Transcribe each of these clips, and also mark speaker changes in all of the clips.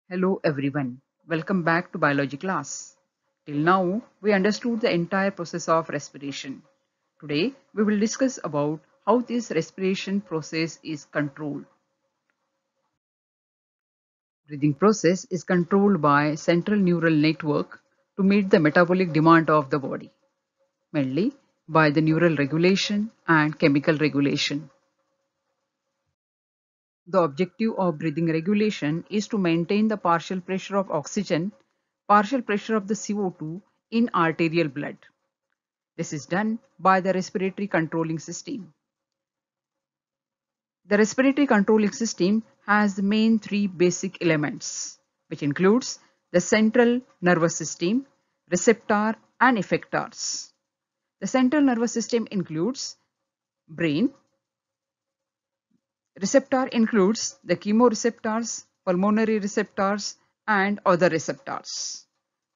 Speaker 1: Hello everyone, welcome back to biology class. Till now, we understood the entire process of respiration. Today, we will discuss about how this respiration process is controlled. Breathing process is controlled by central neural network to meet the metabolic demand of the body, mainly by the neural regulation and chemical regulation. The objective of breathing regulation is to maintain the partial pressure of oxygen, partial pressure of the CO2 in arterial blood. This is done by the respiratory controlling system. The respiratory controlling system has the main three basic elements, which includes the central nervous system, receptor and effectors. The central nervous system includes brain. Receptor includes the chemoreceptors, pulmonary receptors, and other receptors.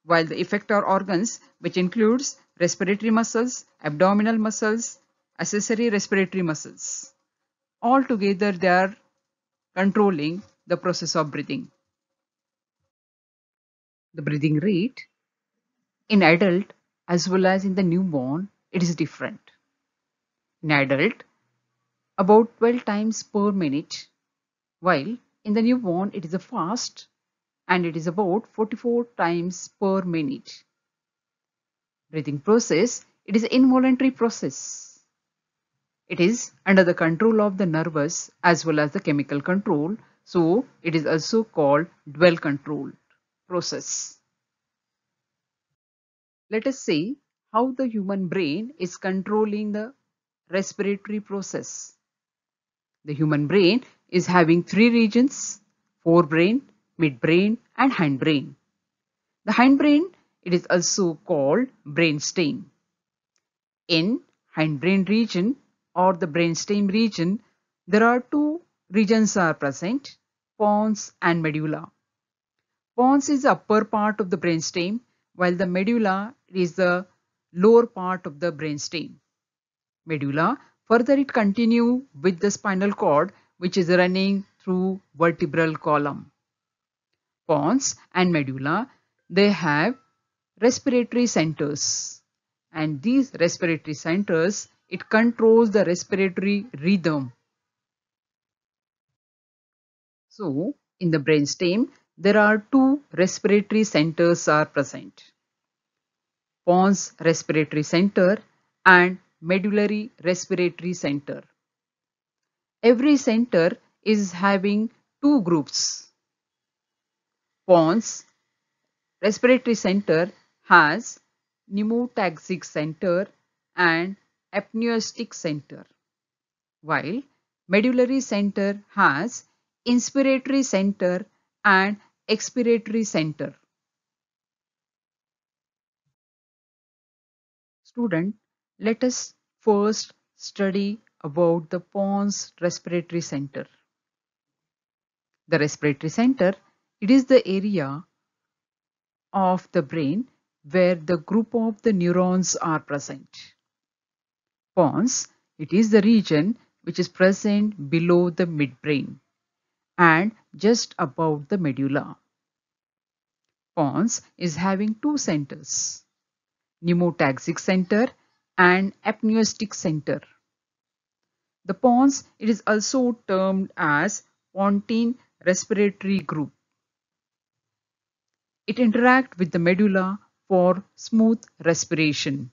Speaker 1: While the effector organs, which includes respiratory muscles, abdominal muscles, accessory respiratory muscles. Altogether, they are controlling the process of breathing. The breathing rate in adult as well as in the newborn, it is different. In adult, about 12 times per minute, while in the newborn it is a fast and it is about 44 times per minute. Breathing process, it is an involuntary process. It is under the control of the nervous as well as the chemical control, so it is also called well controlled process. Let us see how the human brain is controlling the respiratory process. The human brain is having three regions: forebrain, midbrain and hindbrain. The hindbrain, it is also called brainstem. In hindbrain region or the brainstem region, there are two regions are present, pons and medulla. Pons is the upper part of the brainstem, while the medulla is the lower part of the brainstem. Medulla, further it continue with the spinal cord which is running through vertebral column. Pons and medulla, they have respiratory centers, and these respiratory centers, it controls the respiratory rhythm. So in the brainstem there are two respiratory centers are present: pons respiratory center and medullary respiratory center. Every center is having two groups. Pons respiratory center has pneumotaxic center and apneustic center, while medullary center has inspiratory center and expiratory center. Student, let us first study about the pons respiratory center. The respiratory center, it is the area of the brain where the group of the neurons are present. Pons, it is the region which is present below the midbrain and just above the medulla. Pons is having two centers: pneumotaxic center and apneustic center. The pons, it is also termed as pontine respiratory group. It interacts with the medulla for smooth respiration.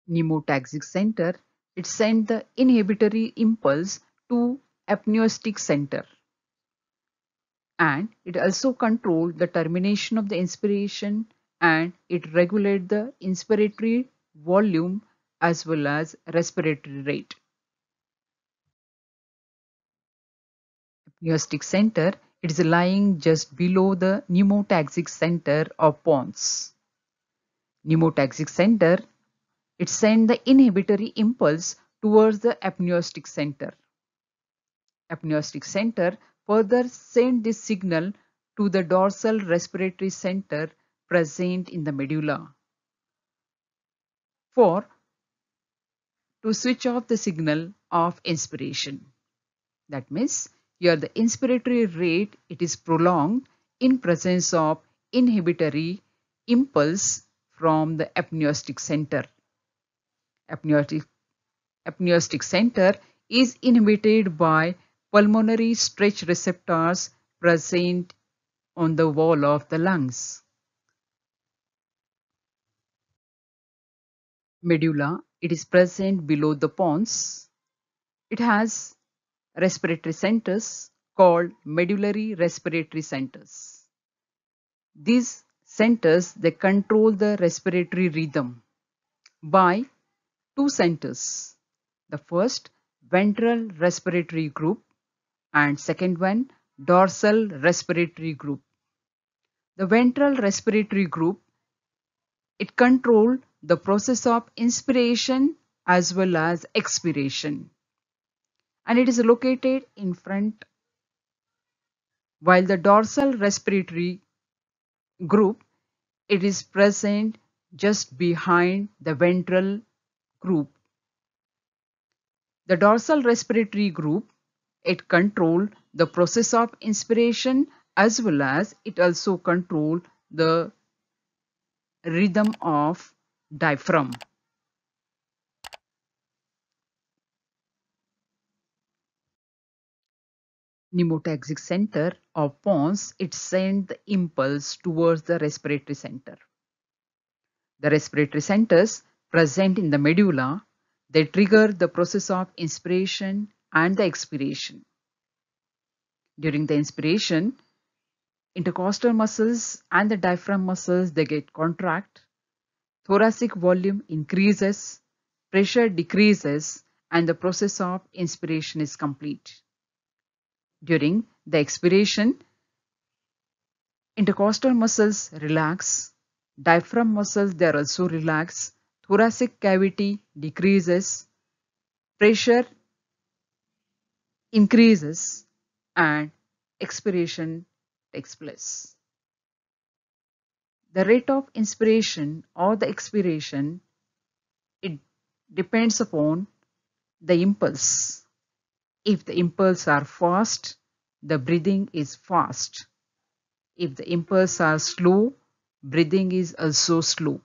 Speaker 1: Pneumotaxic center, it sends the inhibitory impulse to apneustic center, and it also controls the termination of the inspiration, and it regulates the inspiratory volume as well as respiratory rate. Apneustic center, it is lying just below the pneumotaxic center of pons. Pneumotaxic center, it sends the inhibitory impulse towards the apneustic center. Apneustic center further send this signal to the dorsal respiratory center present in the medulla for to switch off the signal of inspiration. That means Here the inspiratory rate, it is prolonged in presence of inhibitory impulse from the apneustic center. Apneustic, apneustic center is inhibited by pulmonary stretch receptors present on the wall of the lungs. Medulla, it is present below the pons. It has respiratory centers called medullary respiratory centers. These centers, they control the respiratory rhythm by two centers. The first, ventral respiratory group, and second one, dorsal respiratory group. The ventral respiratory group, it controls the process of inspiration as well as expiration, and it is located in front, while the dorsal respiratory group, it is present just behind the ventral group. The dorsal respiratory group, it controls the process of inspiration as well as it also controls the rhythm of diaphragm. Pneumotaxic center of pons, it sends the impulse towards the respiratory center. The respiratory centers present in the medulla, they trigger the process of inspiration and the expiration. During the inspiration, intercostal muscles and the diaphragm muscles, they get contract, thoracic volume increases, pressure decreases, and the process of inspiration is complete. During the expiration, intercostal muscles relax, diaphragm muscles, they are also relaxed, thoracic cavity decreases, pressure increases, and expiration takes place. The rate of inspiration or the expiration, it depends upon the impulse. If the impulse are fast, the breathing is fast. If the impulse are slow, breathing is also slow.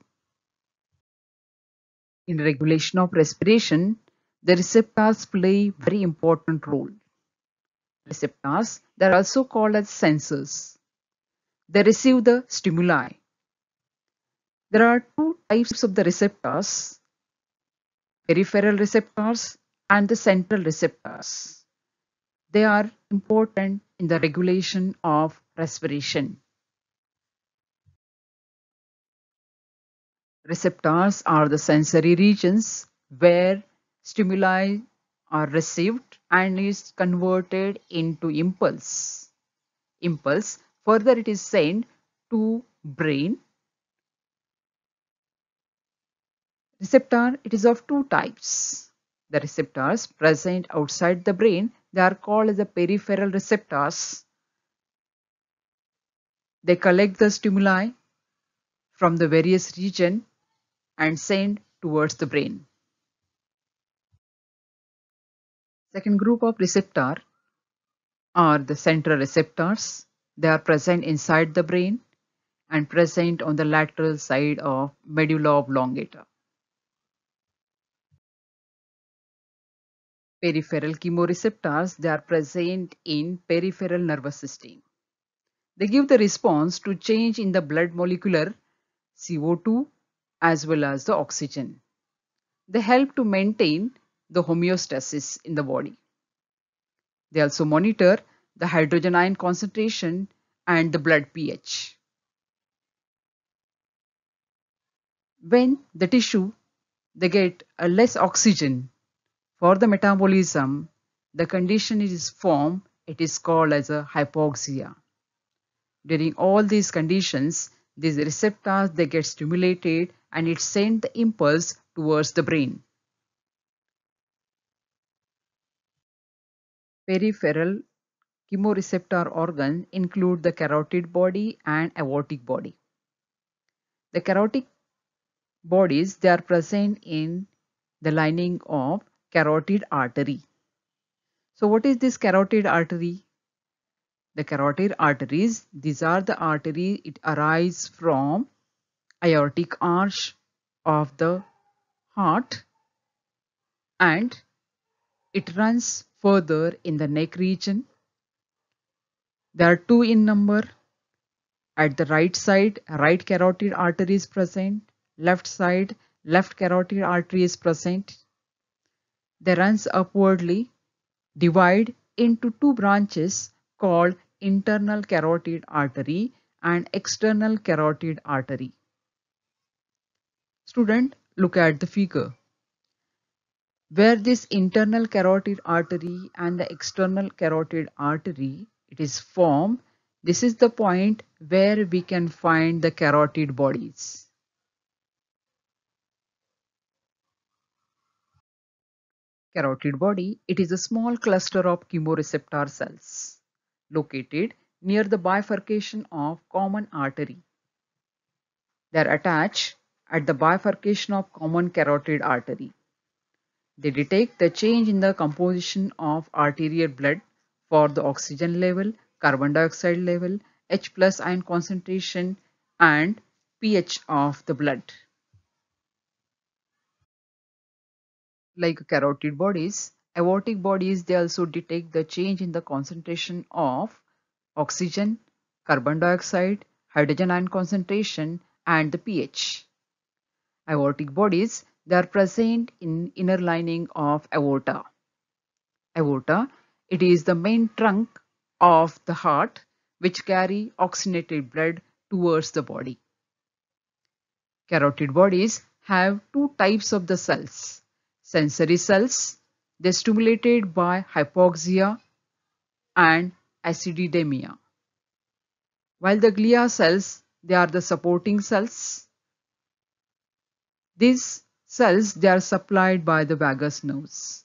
Speaker 1: In regulation of respiration, the receptors play very important role. Receptors, they are also called as sensors. They receive the stimuli. There are two types of the receptors, peripheral receptors and the central receptors. They are important in the regulation of respiration. Receptors are the sensory regions where stimuli are received and is converted into impulse. Impulse, further it is sent to brain. Receptor, it is of two types. The receptors present outside the brain, they are called as the peripheral receptors. They collect the stimuli from the various region and send towards the brain. Second group of receptor are the central receptors. They are present inside the brain and present on the lateral side of medulla oblongata. Peripheral chemoreceptors, they are present in peripheral nervous system. They give the response to change in the blood molecular CO2 as well as the oxygen. They help to maintain the homeostasis in the body. They also monitor the hydrogen ion concentration and the blood pH. When the tissue, they get a less oxygen for the metabolism, the condition is formed, it is called as a hypoxia. During all these conditions, these receptors, they get stimulated and it sends the impulse towards the brain. Peripheral chemoreceptor organs include the carotid body and aortic body. The carotid bodies, they are present in the lining of carotid artery. So what is this carotid artery? The carotid arteries, these are the arteries, it arises from aortic arch of the heart and it runs further in the neck region. There are two in number. At the right side, right carotid artery is present. Left side, left carotid artery is present. They runs upwardly, divide into two branches called internal carotid artery and external carotid artery. Student, look at the figure. Where this internal carotid artery and the external carotid artery it is formed, this is the point where we can find the carotid bodies. Carotid body, it is a small cluster of chemoreceptor cells located near the bifurcation of common artery. They are attached at the bifurcation of common carotid artery. They detect the change in the composition of arterial blood for the oxygen level, carbon dioxide level, H plus ion concentration and pH of the blood. Like carotid bodies, aortic bodies, they also detect the change in the concentration of oxygen, carbon dioxide, hydrogen ion concentration and the pH. Aortic bodies, they are present in inner lining of aorta. Aorta, it is the main trunk of the heart which carry oxygenated blood towards the body. Carotid bodies have two types of the cells. Sensory cells, they are stimulated by hypoxia and acidemia. While the glia cells, they are the supporting cells. These cells, they are supplied by the vagus nerves.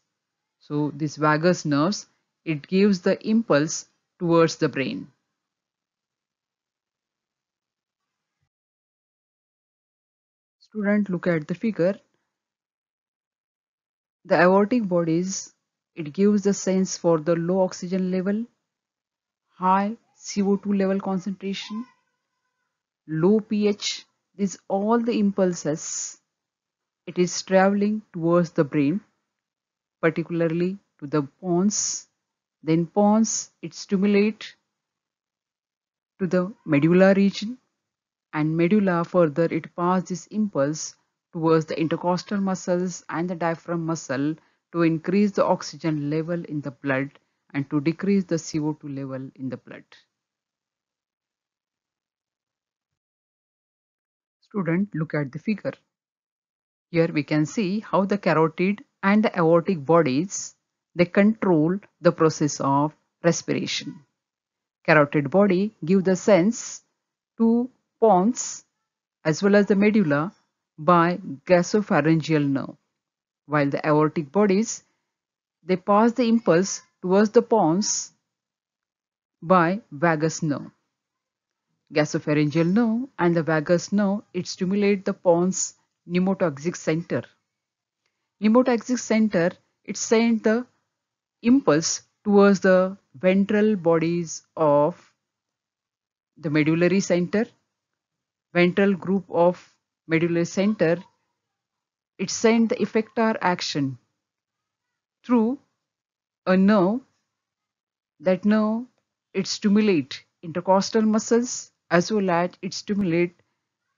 Speaker 1: So these vagus nerves, it gives the impulse towards the brain. Student, look at the figure. The aortic bodies, it gives the sense for the low oxygen level, high CO2 level concentration, low pH. These all the impulses, it is traveling towards the brain, particularly to the pons. Then pons, it stimulate to the medulla region and medulla further it passes this impulse towards the intercostal muscles and the diaphragm muscle to increase the oxygen level in the blood and to decrease the CO2 level in the blood. Student, look at the figure. Here we can see how the carotid and the aortic bodies, they control the process of respiration. Carotid body give the sense to pons as well as the medulla by gasopharyngeal nerve, while the aortic bodies, they pass the impulse towards the pons by vagus nerve. Gasopharyngeal nerve and the vagus nerve, it stimulate the pons pneumotaxic center. Pneumotaxic center, it sends the impulse towards the ventral bodies of the medullary center. Ventral group of medullary center, it sends the effector action through a nerve. That nerve, it stimulate intercostal muscles as well as it stimulate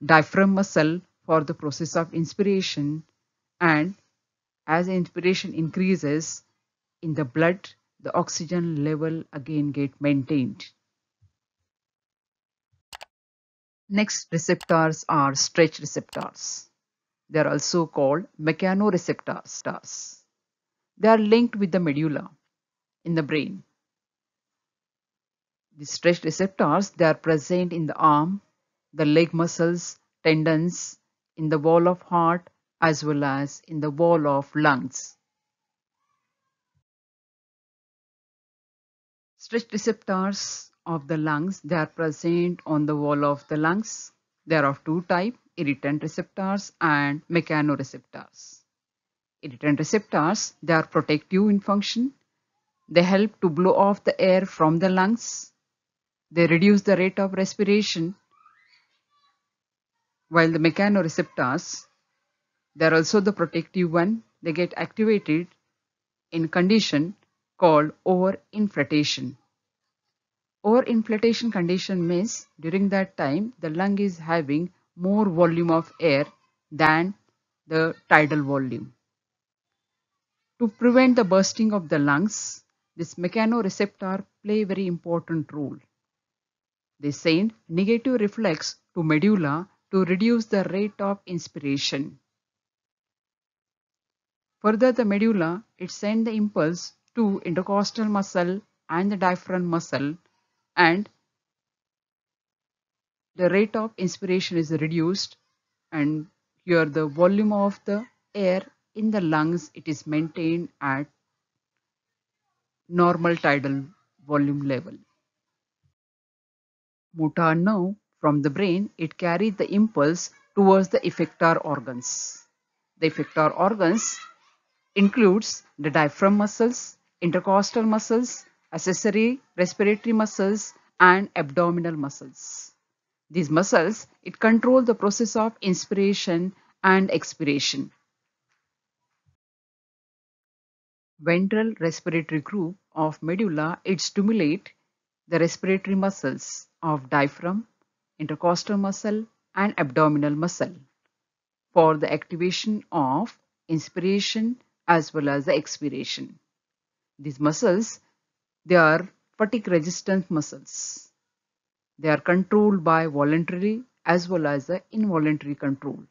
Speaker 1: diaphragm muscle for the process of inspiration, and as inspiration increases in the blood, the oxygen level again get maintained. Next receptors are stretch receptors. They are also called mechanoreceptors. They are linked with the medulla in the brain. The stretch receptors, they are present in the arm, the leg muscles, tendons, in the wall of heart as well as in the wall of lungs. Stretch receptors of the lungs, they are present on the wall of the lungs. They are of two types, irritant receptors and mechanoreceptors. Irritant receptors, they are protective in function. They help to blow off the air from the lungs. They reduce the rate of respiration, while the mechanoreceptors, they are also the protective one. They get activated in condition called overinflation. Overinflation condition means during that time the lung is having more volume of air than the tidal volume. To prevent the bursting of the lungs, this mechanoreceptor play a very important role. They send negative reflex to medulla to reduce the rate of inspiration. Further, the medulla, it sends the impulse to intercostal muscle and the diaphragm muscle, and the rate of inspiration is reduced, and here the volume of the air in the lungs, it is maintained at normal tidal volume level. Motor nerve from the brain, it carries the impulse towards the effector organs. The effector organs includes the diaphragm muscles, intercostal muscles, accessory respiratory muscles, and abdominal muscles. These muscles, it control the process of inspiration and expiration. Ventral respiratory group of medulla, it stimulate the respiratory muscles of diaphragm, intercostal muscle, and abdominal muscle for the activation of inspiration as well as the expiration. These muscles, they are fatigue resistant muscles. They are controlled by voluntary as well as the involuntary control.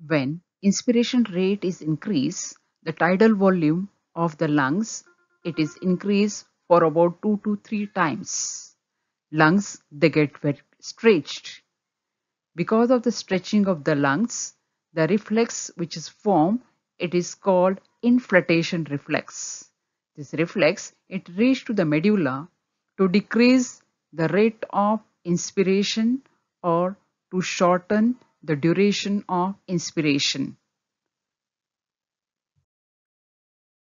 Speaker 1: When inspiration rate is increased, the tidal volume of the lungs, it is increased for about 2 to 3 times. Lungs, they get very stretched. Because of the stretching of the lungs, the reflex which is formed, it is called inflation reflex. This reflex, it reaches to the medulla to decrease the rate of inspiration or to shorten the duration of inspiration.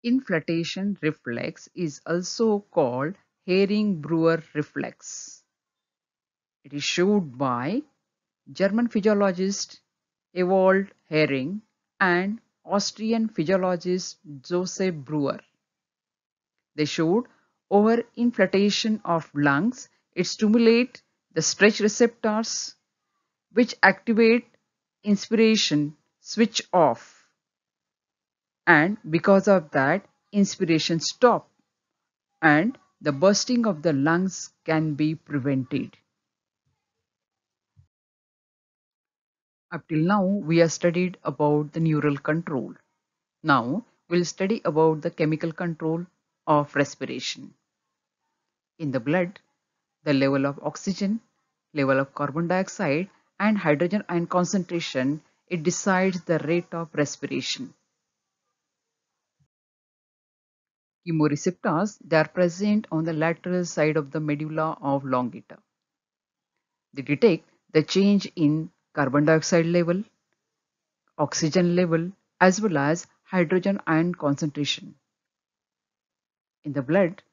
Speaker 1: Inflation reflex is also called Hering-Breuer reflex. It is showed by German physiologist Ewald Hering and Austrian physiologist Joseph Breuer. They showed overinflation of lungs. It stimulates the stretch receptors which activate inspiration switch off, and because of that inspiration stop and the bursting of the lungs can be prevented. Up till now we have studied about the neural control. Now we'll study about the chemical control of respiration. In the blood, the level of oxygen, level of carbon dioxide, and hydrogen ion concentration, it decides the rate of respiration. Chemoreceptors, they are present on the lateral side of the medulla oblongata. They detect the change in carbon dioxide level, oxygen level, as well as hydrogen ion concentration. In the blood,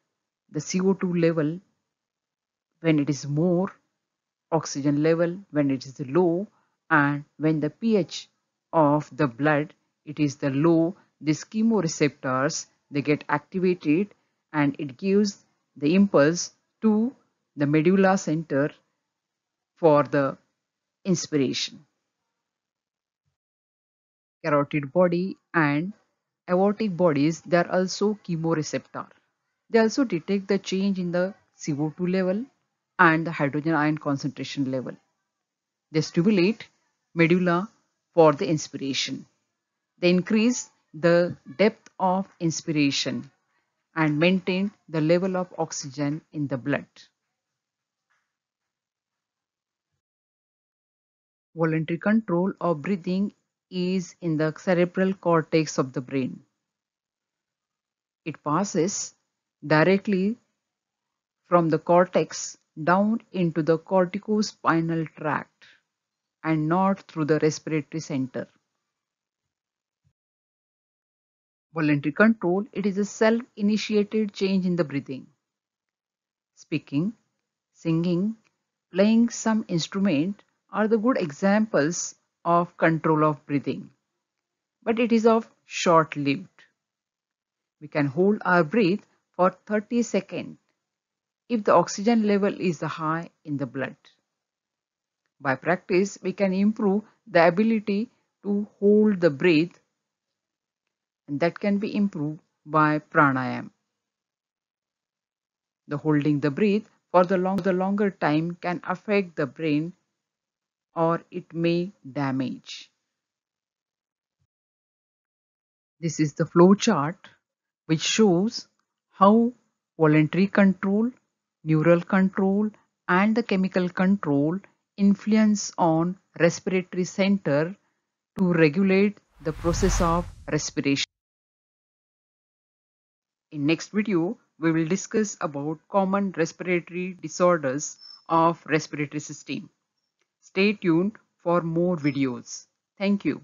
Speaker 1: the CO2 level when it is more, oxygen level when it is low, and when the pH of the blood it is the low, these chemoreceptors, they get activated and it gives the impulse to the medulla center for the inspiration. Carotid body and aortic bodies, they are also chemoreceptor. They also detect the change in the CO2 level and the hydrogen ion concentration level. They stimulate medulla for the inspiration. They increase the depth of inspiration and maintain the level of oxygen in the blood. Voluntary control of breathing is in the cerebral cortex of the brain. It passes directly from the cortex down into the corticospinal tract and not through the respiratory center. Voluntary control, it is a self-initiated change in the breathing. Speaking, singing, playing some instrument are the good examples of control of breathing, but it is of short-lived. We can hold our breath for 30 seconds if the oxygen level is high in the blood. By practice, we can improve the ability to hold the breath, and that can be improved by pranayam. The holding the breath for the longer time can affect the brain or it may damage. This is the flow chart which shows how voluntary control, neural control, and the chemical control influence on respiratory center to regulate the process of respiration. In next video, we will discuss about common respiratory disorders of respiratory system. Stay tuned for more videos. Thank you.